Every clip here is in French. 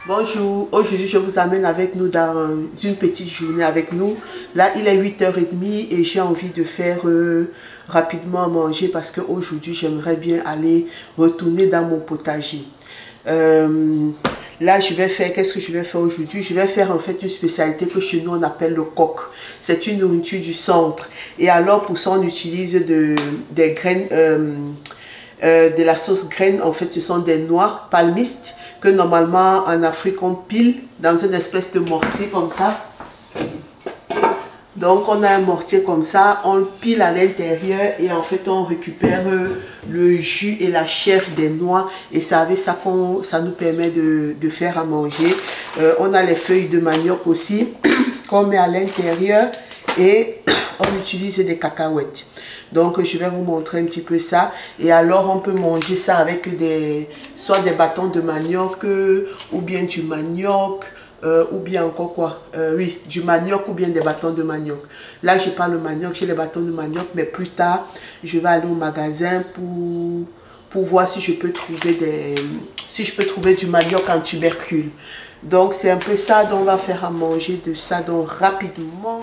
Bonjour, aujourd'hui je vous amène avec nous dans une petite journée avec nous. Là il est 8h30 et j'ai envie de faire rapidement à manger parce qu'aujourd'hui j'aimerais bien aller retourner dans mon potager. Là je vais faire, qu'est-ce que je vais faire aujourd'hui? Je vais faire en fait une spécialité que chez nous on appelle le coq. C'est une nourriture du centre. Et alors pour ça on utilise des graines, de la sauce graine. En fait ce sont des noix palmistes que normalement en Afrique on pile dans une espèce de mortier comme ça. Donc on a un mortier comme ça, on pile à l'intérieur et en fait on récupère le jus et la chair des noix et c'est avec ça ça nous permet de faire à manger. On a les feuilles de manioc aussi qu'on met à l'intérieur et on utilise des cacahuètes. Donc je vais vous montrer un petit peu ça et alors on peut manger ça avec soit des bâtons de manioc ou bien du manioc. Ou bien encore quoi, oui, du manioc ou bien des bâtons de manioc. Là, je parle de manioc, j'ai les bâtons de manioc, mais plus tard, je vais aller au magasin pour voir si je peux trouver du manioc en tubercule. Donc, c'est un peu ça dont on va faire à manger de ça, donc rapidement.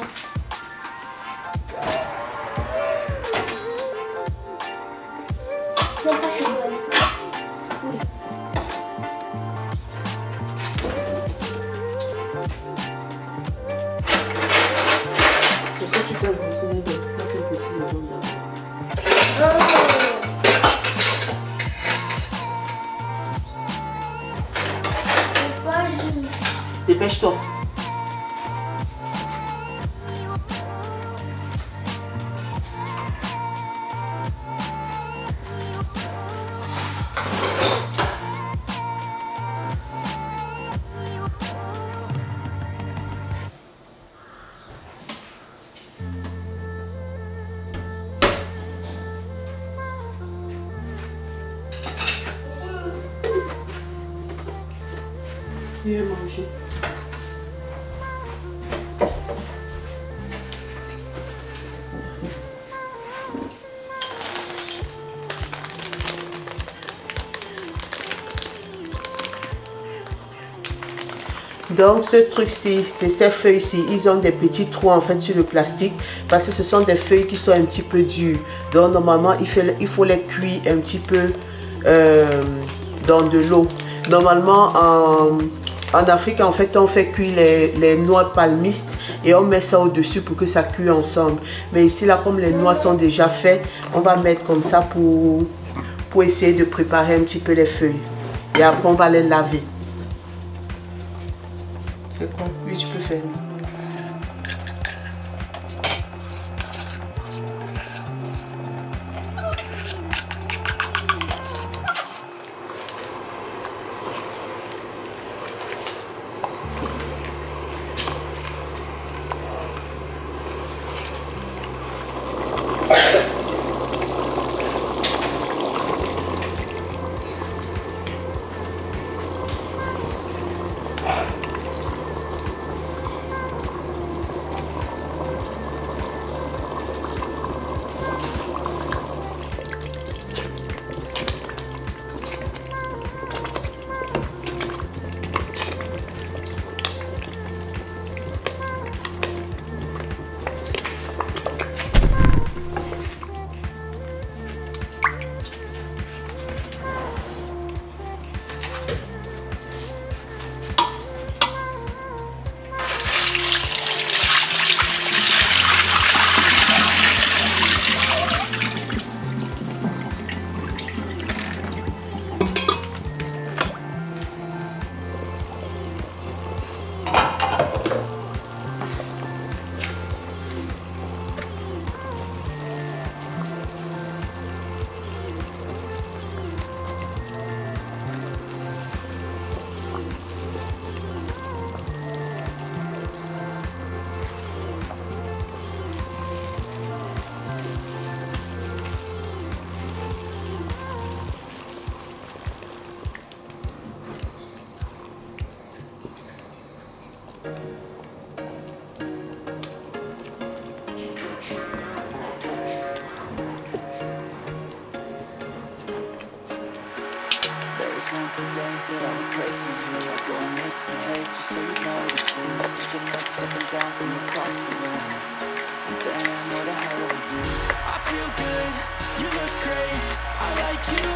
Non, pas chez moi. Oui. Tu fais brosser les dents. Pas que brosser les dents d'abord. C'est pas juste. Dépêche-toi. Viens manger. Donc ce truc-ci, c'est ces feuilles-ci, ils ont des petits trous en fait sur le plastique parce que ce sont des feuilles qui sont un petit peu dures. Donc normalement, il faut les cuire un petit peu dans de l'eau. Normalement, en Afrique, en fait, on fait cuire les noix palmistes et on met ça au-dessus pour que ça cuise ensemble. Mais ici, là, comme les noix sont déjà faites, on va mettre comme ça pour essayer de préparer un petit peu les feuilles. Et après, on va les laver. C'est quoi? Oui, tu peux faire. once a day that I would pray for you. I go and misbehave just so you notice me. Sticking looks up and down from across the room. Damn, what a hell of a view. I feel good, you look great. I like you,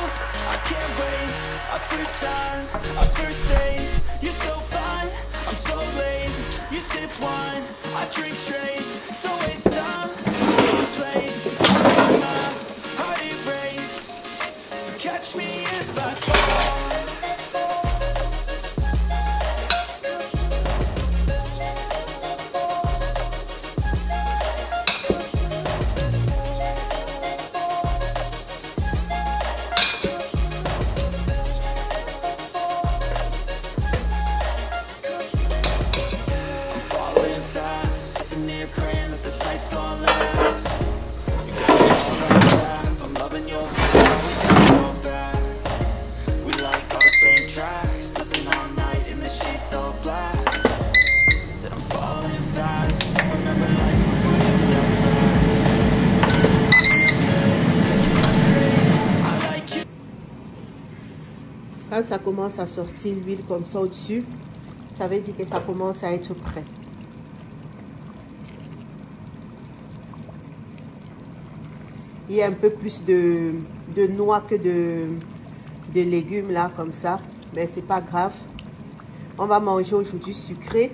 I can't wait. A first time, a first date. You're so fine, I'm so late. You sip wine, I drink straight. Don't waste time, stay in place. My heart erased, so catch me if I fall. Quand ça commence à sortir l'huile comme ça au-dessus, ça veut dire que ça commence à être prêt. Il y a un peu plus de noix que de légumes là comme ça, mais c'est pas grave. On va manger aujourd'hui sucré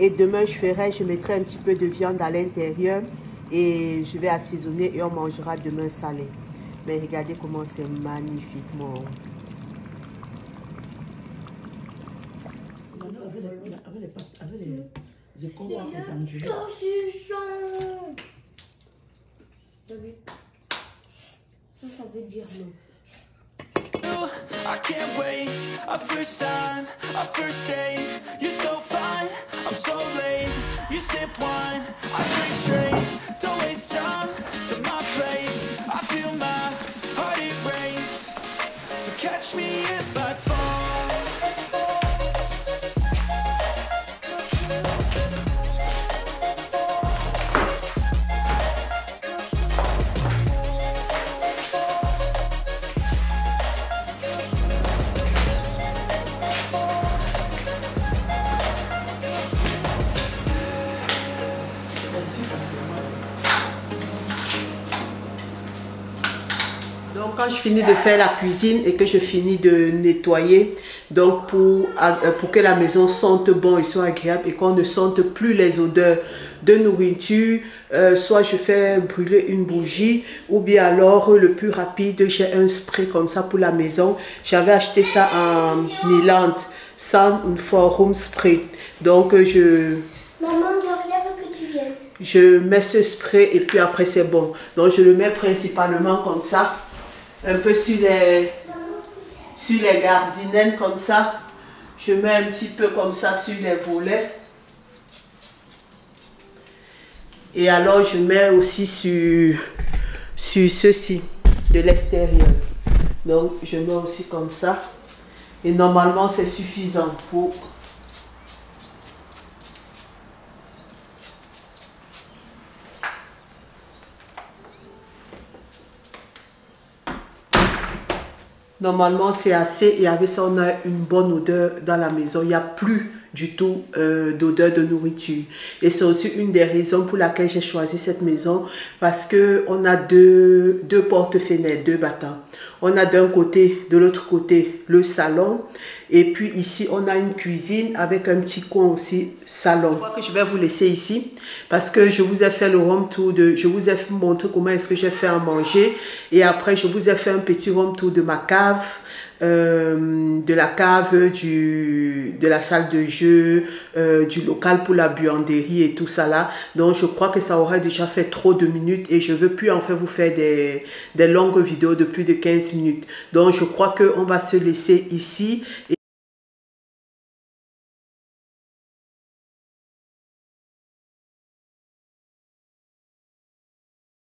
et demain je mettrai un petit peu de viande à l'intérieur et je vais assaisonner et on mangera demain salé. Mais regardez comment c'est magnifiquement. Ça veut dire non. I can't wait, a first time, a first date. You're so fine, I'm so late. You sip wine, I drink straight. Don't waste time to my place. I feel my heart erase, so catch me if I fall. Donc quand je finis de faire la cuisine et que je finis de nettoyer, donc pour que la maison sente bon et soit agréable et qu'on ne sente plus les odeurs de nourriture, soit je fais brûler une bougie ou bien alors le plus rapide, j'ai un spray comme ça pour la maison. J'avais acheté ça en Irlande, Sound Forum Spray. Donc Maman, Gloria veut que tu viennes. je mets ce spray et puis après c'est bon. Donc je le mets principalement comme ça, un peu sur les gardinelles comme ça. Je mets un petit peu comme ça sur les volets. Et alors je mets aussi sur ceci de l'extérieur. Donc je mets aussi comme ça. Et normalement c'est suffisant pour... Normalement, c'est assez et avec ça, on a une bonne odeur dans la maison. Il n'y a plus du tout d'odeur de nourriture. Et c'est aussi une des raisons pour laquelle j'ai choisi cette maison parce qu'on a deux portes-fenêtres, deux battants. On a d'un côté, de l'autre côté, le salon. Et puis ici, on a une cuisine avec un petit coin aussi, salon. Je crois que je vais vous laisser ici parce que je vous ai fait le home tour je vous ai montré comment est-ce que j'ai fait à manger. Et après, je vous ai fait un petit home tour de ma cave. De la cave, de la salle de jeu, du local pour la buanderie et tout ça là. Donc je crois que ça aurait déjà fait trop de minutes et je ne veux plus en fait vous faire des longues vidéos de plus de 15 minutes. Donc je crois qu'on va se laisser ici.